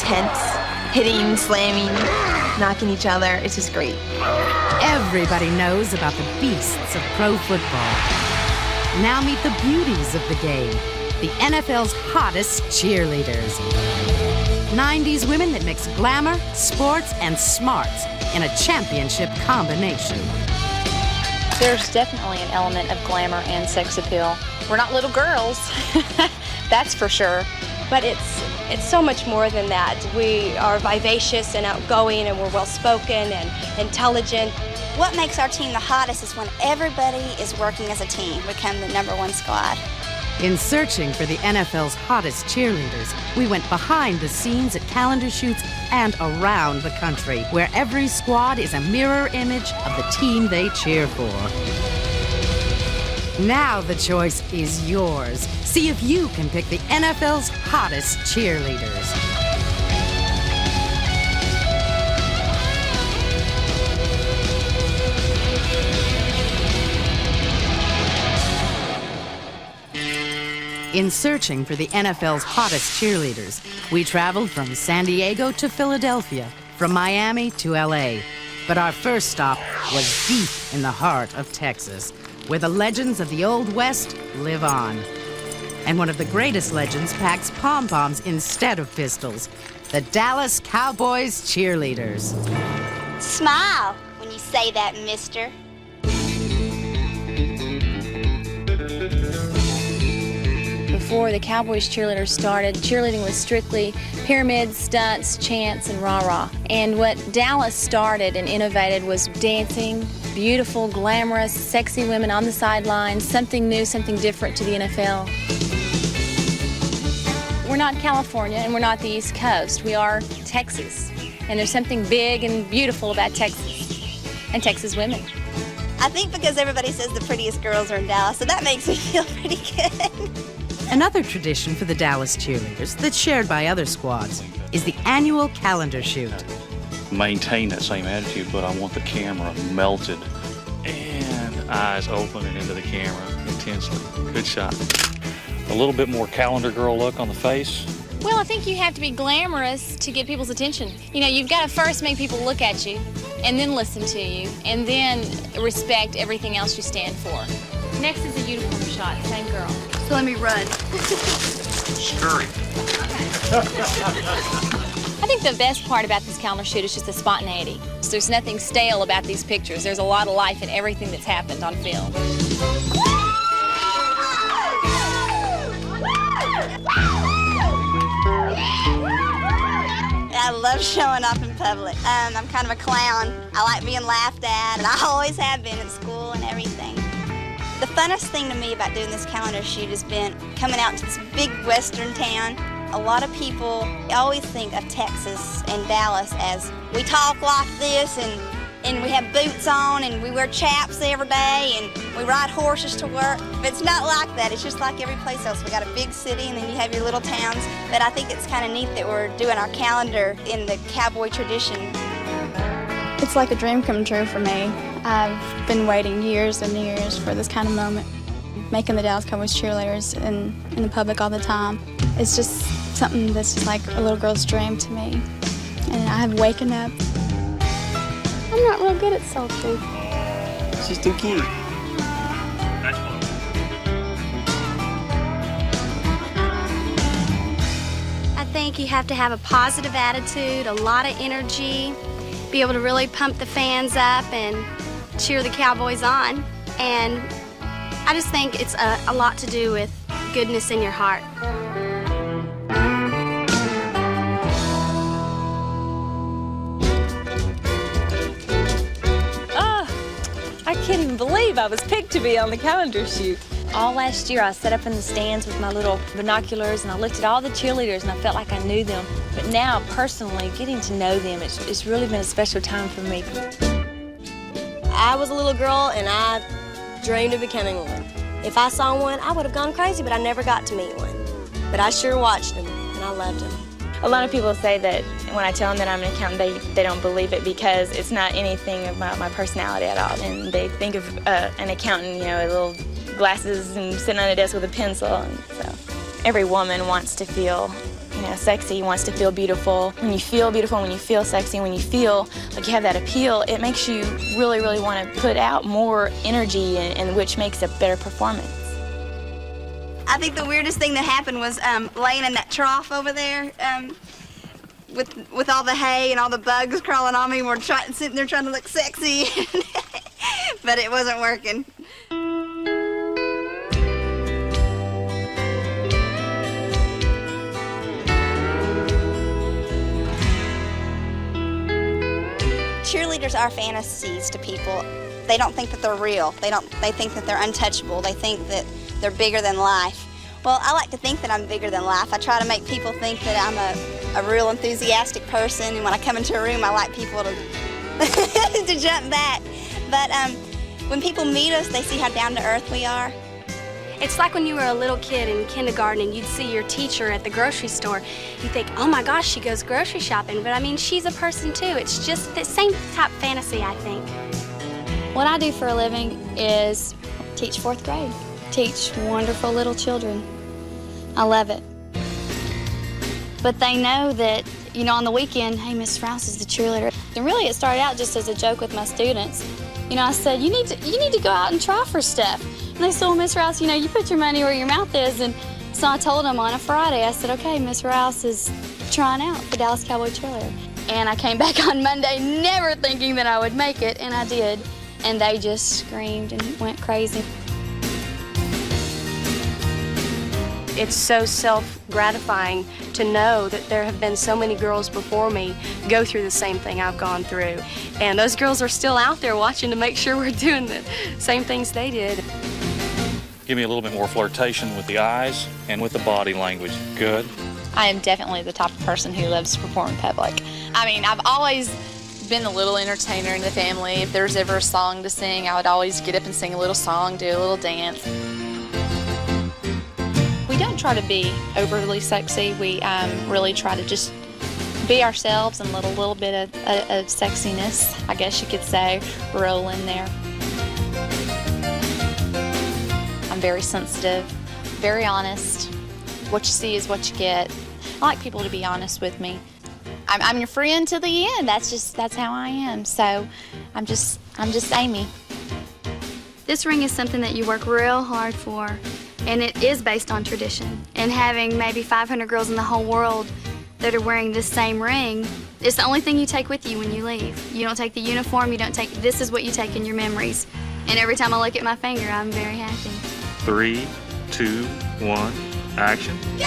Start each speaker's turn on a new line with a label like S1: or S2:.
S1: intense, hitting, slamming, knocking each other. It's just great.
S2: Everybody knows about the beasts of pro football. Now meet the beauties of the game, the NFL's hottest cheerleaders. 90s women that mix glamour, sports, and smarts in a championship combination.
S3: There's definitely an element of glamour and sex appeal. We're not little girls, that's for sure.
S4: But it's so much more than that. We are vivacious and outgoing, and we're well-spoken and intelligent.
S5: What makes our team the hottest is when everybody is working as a team, become the #1 squad.
S2: In searching for the NFL's hottest cheerleaders, we went behind the scenes at calendar shoots and around the country, where every squad is a mirror image of the team they cheer for. Now the choice is yours. See if you can pick the NFL's hottest cheerleaders. In searching for the NFL's hottest cheerleaders, we traveled from San Diego to Philadelphia, from Miami to LA. But our first stop was deep in the heart of Texas, where the legends of the Old West live on. And one of the greatest legends packs pom-poms instead of pistols, the Dallas Cowboys cheerleaders.
S5: Smile when you say that, mister.
S3: Before the Cowboys cheerleaders started, cheerleading was strictly pyramids, stunts, chants, and rah-rah. And what Dallas started and innovated was dancing, beautiful, glamorous, sexy women on the sidelines, something new, something different to the NFL. We're not California and we're not the East Coast. We are Texas. And there's something big and beautiful about Texas and Texas women.
S5: I think because everybody says the prettiest girls are in Dallas, so that makes me feel pretty good.
S2: Another tradition for the Dallas cheerleaders that's shared by other squads is the annual calendar shoot.
S6: Maintain that same attitude, but I want the camera melted and eyes open and into the camera intensely. Good shot. A little bit more calendar girl look on the face.
S3: Well, I think you have to be glamorous to get people's attention. You know, you've got to first make people look at you and then listen to you and then respect everything else you stand for. Next is a uniform shot, same girl.
S4: So let me run.
S6: Scurry.
S3: I think the best part about this calendar shoot is just the spontaneity. There's nothing stale about these pictures. There's a lot of life in everything that's happened on film.
S5: I love showing off in public. I'm kind of a clown. I like being laughed at, and I always have been at school and everything. The funnest thing to me about doing this calendar shoot has been coming out to this big western town. A lot of people always think of Texas and Dallas as we talk like this and we have boots on and we wear chaps every day and we ride horses to work. But it's not like that. It's just like every place else. We got a big city and then you have your little towns. But I think it's kind of neat that we're doing our calendar in the cowboy tradition.
S4: It's like a dream come true for me. I've been waiting years and years for this kind of moment. Making the Dallas Cowboys cheerleaders in the public all the time. It's just something that's just like a little girl's dream to me. And I have waken up. I'm not real good at sulking.
S7: She's too cute.
S8: I think you have to have a positive attitude, a lot of energy, be able to really pump the fans up and cheer the Cowboys on. And I just think it's a lot to do with goodness in your heart.
S9: I can't even believe I was picked to be on the calendar shoot.
S3: All last year I sat up in the stands with my little binoculars and I looked at all the cheerleaders and I felt like I knew them. But now, personally, getting to know them, it's really been a special time for me.
S10: I was a little girl and I dreamed of becoming one. If I saw one, I would have gone crazy, but I never got to meet one. But I sure watched them and I loved them.
S11: A lot of people say that when I tell them that I'm an accountant, they don't believe it because it's not anything about my personality at all. And they think of an accountant, you know, with little glasses and sitting on a desk with a pencil. And so every woman wants to feel, you sexy wants to feel beautiful. When you feel beautiful, when you feel sexy, when you feel like you have that appeal, it makes you really, really want to put out more energy, and which makes a better performance.
S5: I think the weirdest thing that happened was laying in that trough over there with all the hay and all the bugs crawling on me. We're sitting there trying to look sexy, but it wasn't working. Cheerleaders are fantasies to people. They don't think that they're real. They think that they're untouchable. They think that they're bigger than life. Well, I like to think that I'm bigger than life. I try to make people think that I'm a real enthusiastic person, and when I come into a room, I like people to to jump back. But when people meet us, they see how down to earth we are.
S8: It's like when you were a little kid in kindergarten and you'd see your teacher at the grocery store. You think, oh my gosh, she goes grocery shopping. But I mean, she's a person too. It's just the same type fantasy, I think.
S4: What I do for a living is teach 4th grade. Teach wonderful little children. I love it. But they know that, you know, on the weekend, hey, Miss Rouse is the cheerleader. And really it started out just as a joke with my students. You know, I said, you need to go out and try for stuff. And they said, well, Miss Rouse, you know, you put your money where your mouth is. And so I told them on a Friday, I said, okay, Miss Rouse is trying out for Dallas Cowboy cheerleader. And I came back on Monday never thinking that I would make it, and I did. And they just screamed and went crazy.
S12: It's so self-gratifying to know that there have been so many girls before me go through the same thing I've gone through. And those girls are still out there watching to make sure we're doing the same things they did.
S6: Give me a little bit more flirtation with the eyes and with the body language. Good.
S13: I am definitely the type of person who loves to perform in public. I mean, I've always been the little entertainer in the family. If there's ever a song to sing, I would always get up and sing a little song, do a little dance. We don't try to be overly sexy. We really try to just be ourselves and let a little bit of sexiness, I guess you could say, roll in there. I'm very sensitive, very honest. What you see is what you get. I like people to be honest with me. I'm your friend to the end. That's how I am. So I'm just Amy.
S4: This ring is something that you work real hard for, and it is based on tradition. And having maybe 500 girls in the whole world that are wearing this same ring, it's the only thing you take with you when you leave. You don't take the uniform, this is what you take in your memories. And every time I look at my finger, I'm very happy.
S6: 3, 2, 1, action.
S5: Go,